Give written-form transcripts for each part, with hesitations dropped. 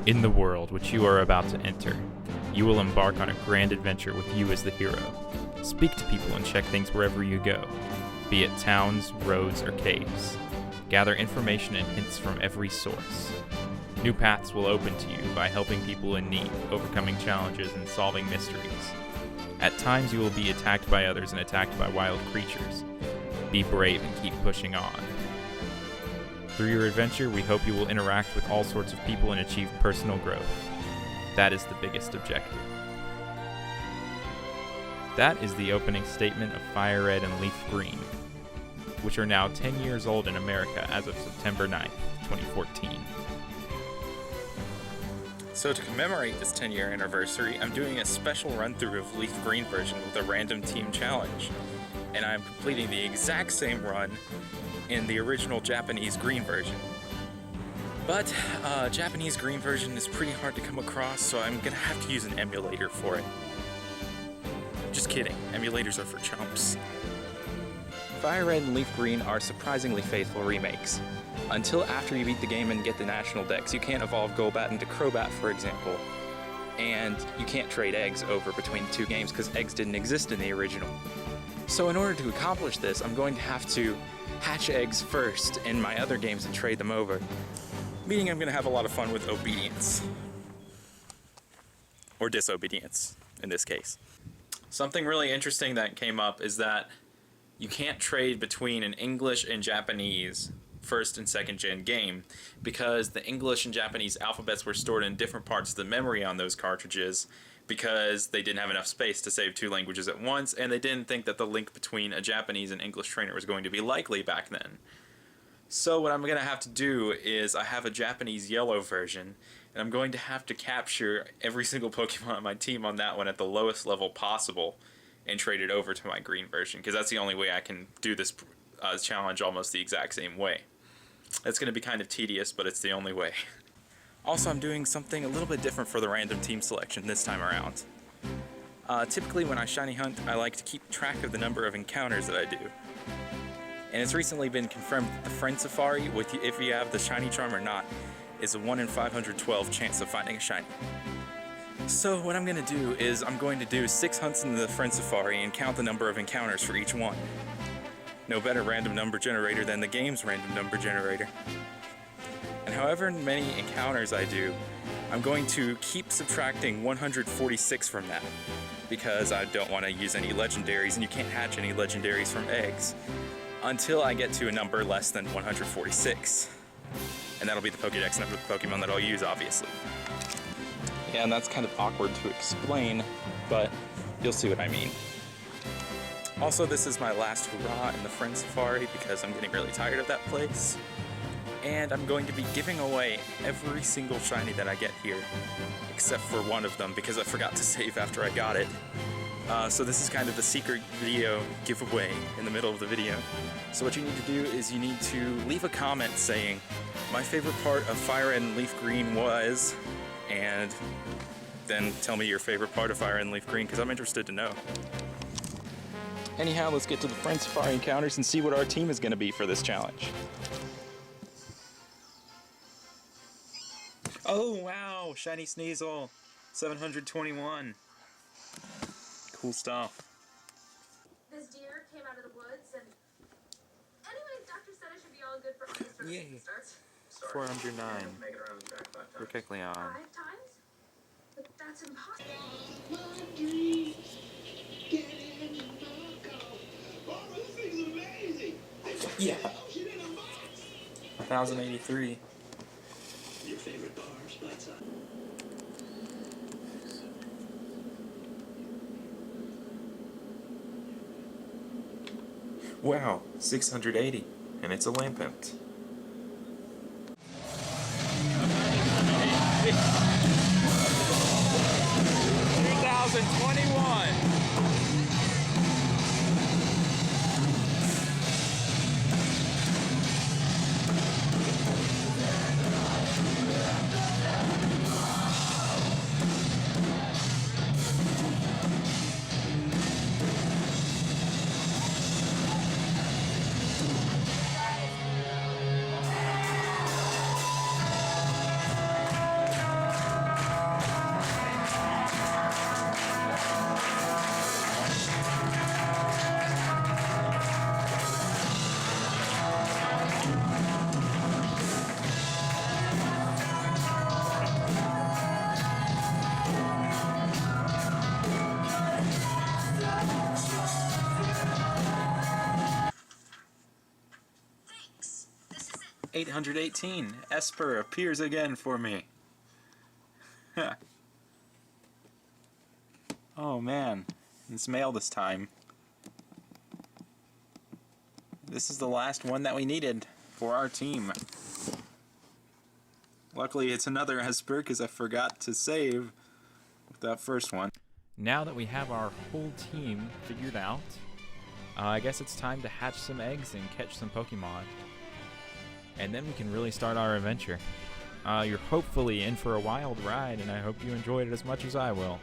In the world which you are about to enter, you will embark on a grand adventure with you as the hero. Speak to people and check things wherever you go, be it towns, roads, or caves. Gather information and hints from every source. New paths will open to you by helping people in need, overcoming challenges, and solving mysteries. At times you will be attacked by others and attacked by wild creatures. Be brave and keep pushing on. Through your adventure, we hope you will interact with all sorts of people and achieve personal growth. That is the biggest objective. That is the opening statement of Fire Red and Leaf Green, which are now 10 years old in America as of September 9th, 2014. So to commemorate this 10-year anniversary, I'm doing a special run-through of Leaf Green version with a random team challenge. And I'm completing the exact same run in the original Japanese green version. But Japanese green version is pretty hard to come across, so I'm gonna have to use an emulator for it. Just kidding, emulators are for chumps. Fire Red and Leaf Green are surprisingly faithful remakes. Until after you beat the game and get the national decks, you can't evolve Golbat into Crobat, for example. And you can't trade eggs over between the two games because eggs didn't exist in the original. So in order to accomplish this, I'm going to have to hatch eggs first in my other games and trade them over. Meaning I'm going to have a lot of fun with obedience. Or disobedience, in this case. Something really interesting that came up is that you can't trade between an English and Japanese first and second gen game because the English and Japanese alphabets were stored in different parts of the memory on those cartridges because they didn't have enough space to save two languages at once, and they didn't think that the link between a Japanese and English trainer was going to be likely back then. So what I'm going to have to do is I have a Japanese yellow version, and I'm going to have to capture every single Pokemon on my team on that one at the lowest level possible and trade it over to my green version, because that's the only way I can do this challenge almost the exact same way. It's going to be kind of tedious, but it's the only way. Also, I'm doing something a little bit different for the random team selection this time around. Typically when I shiny hunt, I like to keep track of the number of encounters that I do. And it's recently been confirmed that the Friend Safari, if you have the shiny charm or not, is a 1 in 512 chance of finding a shiny. So what I'm going to do is I'm going to do 6 hunts in the Friend Safari and count the number of encounters for each one. No better random number generator than the game's random number generator. And however many encounters I do, I'm going to keep subtracting 146 from that, because I don't want to use any legendaries, and you can't hatch any legendaries from eggs, until I get to a number less than 146. And that'll be the Pokédex number of the Pokemon that I'll use, obviously. Yeah, and that's kind of awkward to explain, but you'll see what I mean. Also, this is my last hurrah in the Friend Safari because I'm getting really tired of that place. And I'm going to be giving away every single shiny that I get here, except for one of them because I forgot to save after I got it. So this is kind of the secret video giveaway in the middle of the video. So what you need to do is you need to leave a comment saying, my favorite part of Fire Red and Leaf Green was, and then tell me your favorite part of Fire Red and Leaf Green because I'm interested to know. Anyhow, let's get to the Friend Safari encounters and see what our team is going to be for this challenge. Oh wow, shiny Sneasel, 721. Cool stuff. This deer came out of the woods and anyways, doctor said I should be all good for August. Yay. Starts 409. For Kecleon. 5 times? But that's impossible. Yeah. 1083. Your favorite bars, lights up. Wow, 680. And it's a Lampent. 818. Esper appears again for me. Oh man, it's mail this time. This is the last one that we needed for our team. Luckily it's another Esper because I forgot to save that first one. Now that we have our whole team figured out, I guess it's time to hatch some eggs and catch some Pokemon. And then we can really start our adventure. You're hopefully in for a wild ride, and I hope you enjoyed it as much as I will.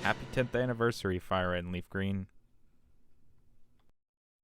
Happy 10th anniversary, Fire Red and Leaf Green.